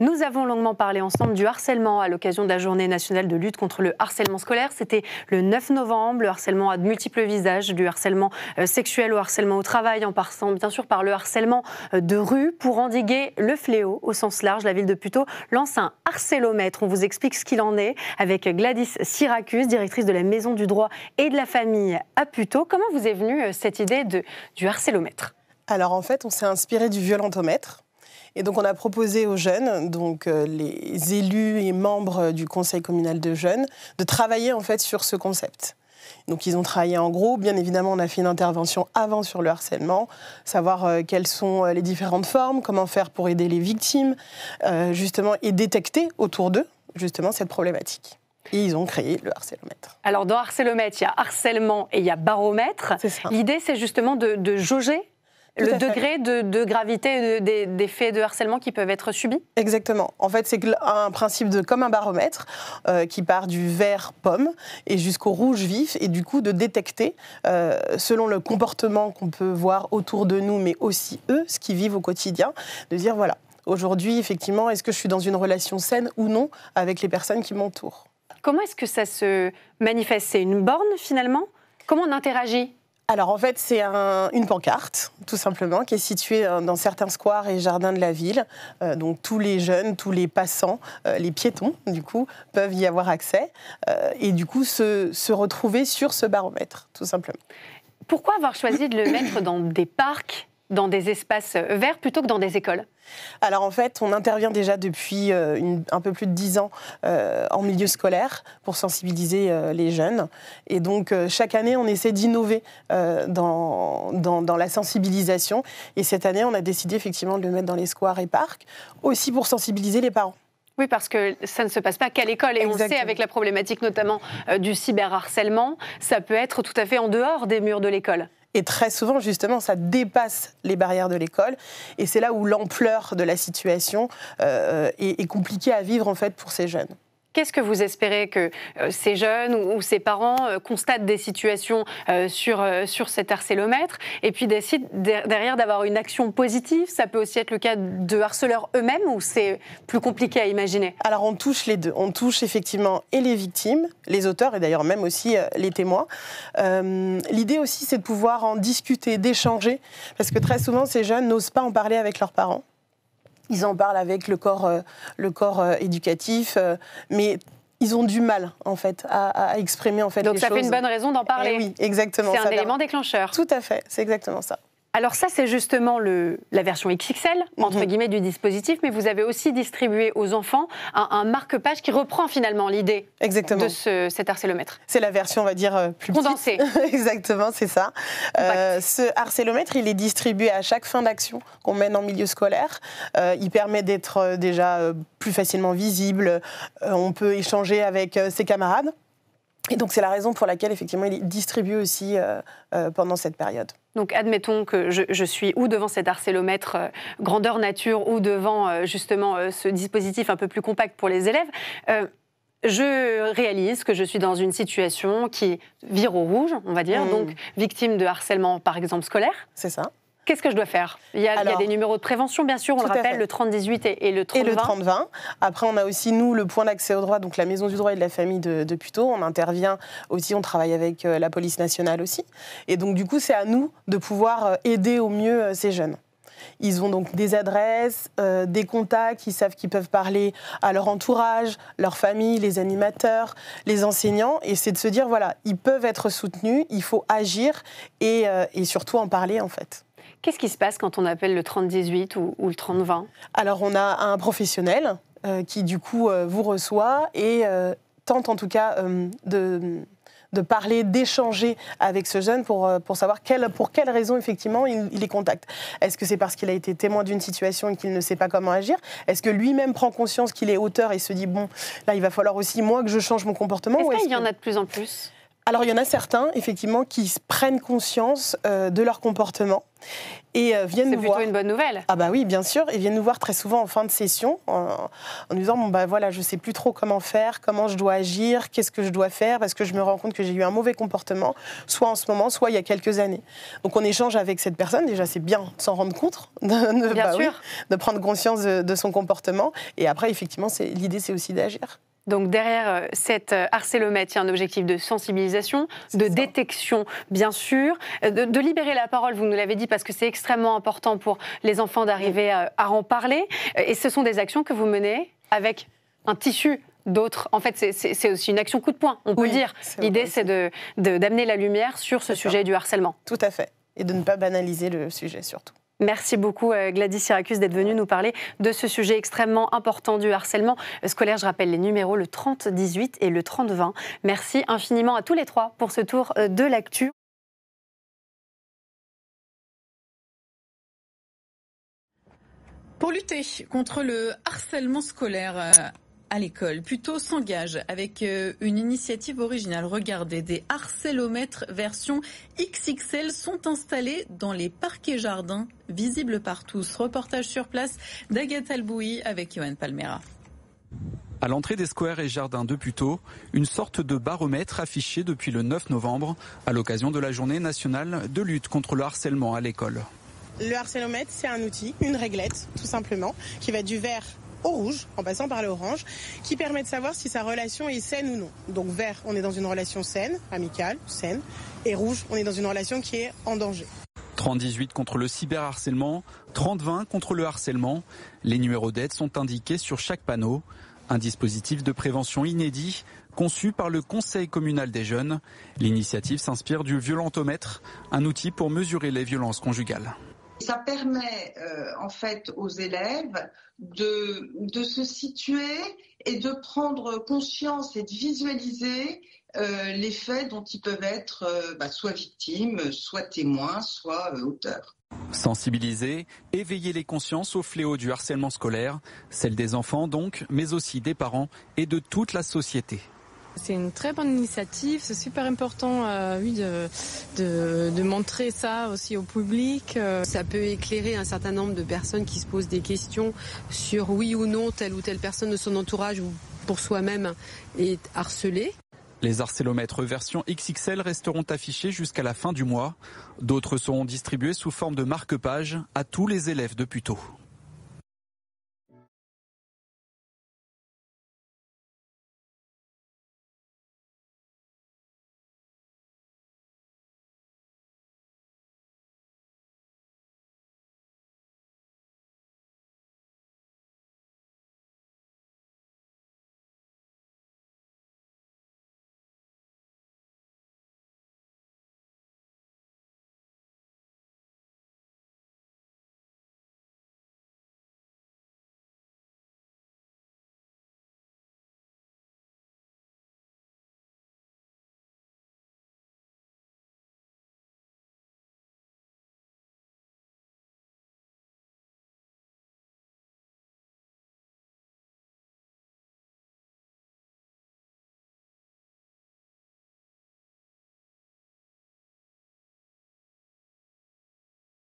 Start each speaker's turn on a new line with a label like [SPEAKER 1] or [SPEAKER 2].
[SPEAKER 1] Nous avons longuement parlé ensemble du harcèlement à l'occasion de la Journée nationale de lutte contre le harcèlement scolaire. C'était le 9 novembre. Le harcèlement a de multiples visages, du harcèlement sexuel au harcèlement au travail, en passant bien sûr par le harcèlement de rue. Pour endiguer le fléau au sens large, la ville de Puteaux lance un harcélomètre. On vous explique ce qu'il en est avec Gladys Syracuse, directrice de la Maison du droit et de la famille à Puteaux. Comment vous est venue cette idée du harcélomètre ?
[SPEAKER 2] Alors en fait, on s'est inspiré du violentomètre. Et donc on a proposé aux jeunes, donc les élus et membres du conseil communal de jeunes, de travailler en fait sur ce concept. Donc ils ont travaillé en gros. Bien évidemment, on a fait une intervention avant sur le harcèlement, savoir quelles sont les différentes formes, comment faire pour aider les victimes, justement, et détecter autour d'eux justement cette problématique. Et ils ont créé le harcélomètre.
[SPEAKER 1] Alors dans harcélomètre, il y a harcèlement et il y a baromètre.
[SPEAKER 2] C'est ça.
[SPEAKER 1] L'idée, c'est justement de jauger le degré de gravité des faits de harcèlement qui peuvent être subis ?
[SPEAKER 2] Exactement. En fait, c'est un principe comme un baromètre qui part du vert pomme et jusqu'au rouge vif, et du coup de détecter, selon le comportement qu'on peut voir autour de nous, mais aussi eux, ce qu'ils vivent au quotidien, de dire voilà, aujourd'hui, effectivement, est-ce que je suis dans une relation saine ou non avec les personnes qui m'entourent ?
[SPEAKER 1] Comment est-ce que ça se manifeste ? C'est une borne, finalement ? Comment on interagit ?
[SPEAKER 2] Alors en fait, c'est une pancarte, tout simplement, qui est située dans certains squares et jardins de la ville. Donc tous les jeunes, tous les passants, les piétons, du coup, peuvent y avoir accès et du coup se retrouver sur ce baromètre, tout simplement.
[SPEAKER 1] Pourquoi avoir choisi de le mettre dans des parcs, dans des espaces verts, plutôt que dans des écoles ?
[SPEAKER 2] Alors en fait, on intervient déjà depuis un peu plus de 10 ans en milieu scolaire pour sensibiliser les jeunes. Et donc chaque année, on essaie d'innover dans la sensibilisation. Et cette année, on a décidé effectivement de le mettre dans les squares et parcs, aussi pour sensibiliser les parents.
[SPEAKER 1] Oui, parce que ça ne se passe pas qu'à l'école. Et
[SPEAKER 2] Exactement.
[SPEAKER 1] on sait, avec la problématique notamment du cyberharcèlement, ça peut être tout à fait en dehors des murs de l'école.
[SPEAKER 2] Et très souvent, justement, ça dépasse les barrières de l'école. Et c'est là où l'ampleur de la situation est compliquée à vivre, en fait, pour ces jeunes.
[SPEAKER 1] Qu'est-ce que vous espérez que ces jeunes ou ces parents constatent des situations sur cet harcélomètre et puis décident derrière d'avoir une action positive ? Ça peut aussi être le cas de harceleurs eux-mêmes ou c'est plus compliqué à imaginer ?
[SPEAKER 2] Alors on touche les deux. On touche effectivement et les victimes, les auteurs et d'ailleurs même aussi les témoins. L'idée aussi, c'est de pouvoir en discuter, d'échanger, parce que très souvent ces jeunes n'osent pas en parler avec leurs parents. Ils en parlent avec le corps éducatif, mais ils ont du mal en fait à exprimer en fait
[SPEAKER 1] Donc
[SPEAKER 2] les
[SPEAKER 1] ça
[SPEAKER 2] choses.
[SPEAKER 1] fait une bonne raison d'en parler.
[SPEAKER 2] Et oui, exactement.
[SPEAKER 1] C'est un élément déclencheur.
[SPEAKER 2] Tout à fait, c'est exactement ça.
[SPEAKER 1] Alors ça, c'est justement la version XXL, entre guillemets, du dispositif, mais vous avez aussi distribué aux enfants un marque-page qui reprend finalement l'idée
[SPEAKER 2] Exactement.
[SPEAKER 1] de cet harcélomètre.
[SPEAKER 2] C'est la version, on va dire, plus
[SPEAKER 1] condensée.
[SPEAKER 2] Exactement, c'est ça. Ce harcélomètre, il est distribué à chaque fin d'action qu'on mène en milieu scolaire. Il permet d'être déjà plus facilement visible. On peut échanger avec ses camarades. Et donc, c'est la raison pour laquelle, effectivement, il est distribué aussi pendant cette période.
[SPEAKER 1] Donc, admettons que je suis ou devant cet harcélomètre grandeur nature ou devant, justement, ce dispositif un peu plus compact pour les élèves. Je réalise que je suis dans une situation qui vire au rouge, on va dire, donc victime de harcèlement, par exemple, scolaire.
[SPEAKER 2] C'est ça.
[SPEAKER 1] Qu'est-ce que je dois faire ? Il y a des numéros de prévention, bien sûr, on le rappelle, le 3018 et le 3020.
[SPEAKER 2] Et le 3020. Après, on a aussi, nous, le point d'accès au droit, donc la Maison du droit et de la famille de Puteaux. On intervient aussi, on travaille avec la police nationale aussi. Et donc, du coup, c'est à nous de pouvoir aider au mieux ces jeunes. Ils ont donc des adresses, des contacts, ils savent qu'ils peuvent parler à leur entourage, leur famille, les animateurs, les enseignants. Et c'est de se dire, voilà, ils peuvent être soutenus, il faut agir et surtout en parler, en fait.
[SPEAKER 1] Qu'est-ce qui se passe quand on appelle le 3018 ou le 3020 ?
[SPEAKER 2] Alors, on a un professionnel qui, du coup, vous reçoit et tente, en tout cas, de parler, d'échanger avec ce jeune pour savoir pour quelles raisons, effectivement, il les contacte. Est-ce que c'est parce qu'il a été témoin d'une situation et qu'il ne sait pas comment agir ? Est-ce que lui-même prend conscience qu'il est auteur et se dit, bon, là, il va falloir aussi, moi, que je change mon comportement ?
[SPEAKER 1] Est-ce qu'il y en a de plus en plus ?
[SPEAKER 2] Alors, il y en a certains, effectivement, qui prennent conscience de leur comportement et viennent nous voir.
[SPEAKER 1] C'est plutôt une bonne nouvelle.
[SPEAKER 2] Ah bah oui, bien sûr. Ils viennent nous voir très souvent en fin de session en nous disant bon bah voilà, je sais plus trop comment faire, comment je dois agir, qu'est-ce que je dois faire parce que je me rends compte que j'ai eu un mauvais comportement, soit en ce moment, soit il y a quelques années. Donc on échange avec cette personne. Déjà, c'est bien de s'en rendre compte, de prendre conscience de son comportement. Et après, effectivement, l'idée, c'est aussi d'agir.
[SPEAKER 1] Donc derrière cet harcélomètre, il y a un objectif de sensibilisation, de détection, bien sûr, de libérer la parole, vous nous l'avez dit, parce que c'est extrêmement important pour les enfants d'arriver à en parler. Et ce sont des actions que vous menez avec un tissu d'autres. En fait, c'est aussi une action coup de poing, on peut le dire. L'idée, c'est d'amener la lumière sur ce sujet du harcèlement.
[SPEAKER 2] Tout à fait. Et de ne pas banaliser le sujet, surtout.
[SPEAKER 1] Merci beaucoup Gladys Syracuse d'être venue nous parler de ce sujet extrêmement important du harcèlement scolaire. Je rappelle les numéros, le 30-18 et le 30-20. Merci infiniment à tous les trois pour ce tour de l'actu.
[SPEAKER 3] Pour lutter contre le harcèlement scolaire à l'école, Puteaux s'engage avec une initiative originale. Regardez, des harcélomètres version XXL sont installés dans les parcs et jardins, visibles par tous. Reportage sur place d'Agathe Albouy avec Johan Palmera.
[SPEAKER 4] À l'entrée des squares et jardins de Puteaux, une sorte de baromètre affiché depuis le 9 novembre à l'occasion de la journée nationale de lutte contre le harcèlement à l'école.
[SPEAKER 2] Le harcélomètre, c'est un outil, une réglette, tout simplement, qui va du vert au rouge, en passant par l'orange, qui permet de savoir si sa relation est saine ou non. Donc vert, on est dans une relation saine, amicale, saine, et rouge, on est dans une relation qui est en danger.
[SPEAKER 4] 30-18 contre le cyberharcèlement, 30-20 contre le harcèlement. Les numéros d'aide sont indiqués sur chaque panneau. Un dispositif de prévention inédit conçu par le Conseil communal des jeunes. L'initiative s'inspire du violentomètre, un outil pour mesurer les violences conjugales.
[SPEAKER 5] Ça permet en fait aux élèves de se situer et de prendre conscience et de visualiser les faits dont ils peuvent être soit victimes, soit témoins, soit auteurs.
[SPEAKER 4] Sensibiliser, éveiller les consciences au fléau du harcèlement scolaire, celle des enfants donc, mais aussi des parents et de toute la société.
[SPEAKER 6] C'est une très bonne initiative, c'est super important de montrer ça aussi au public.
[SPEAKER 7] Ça peut éclairer un certain nombre de personnes qui se posent des questions sur oui ou non telle ou telle personne de son entourage ou pour soi-même est harcelée.
[SPEAKER 4] Les harcélomètres version XXL resteront affichés jusqu'à la fin du mois. D'autres seront distribués sous forme de marque-page à tous les élèves de Puteaux.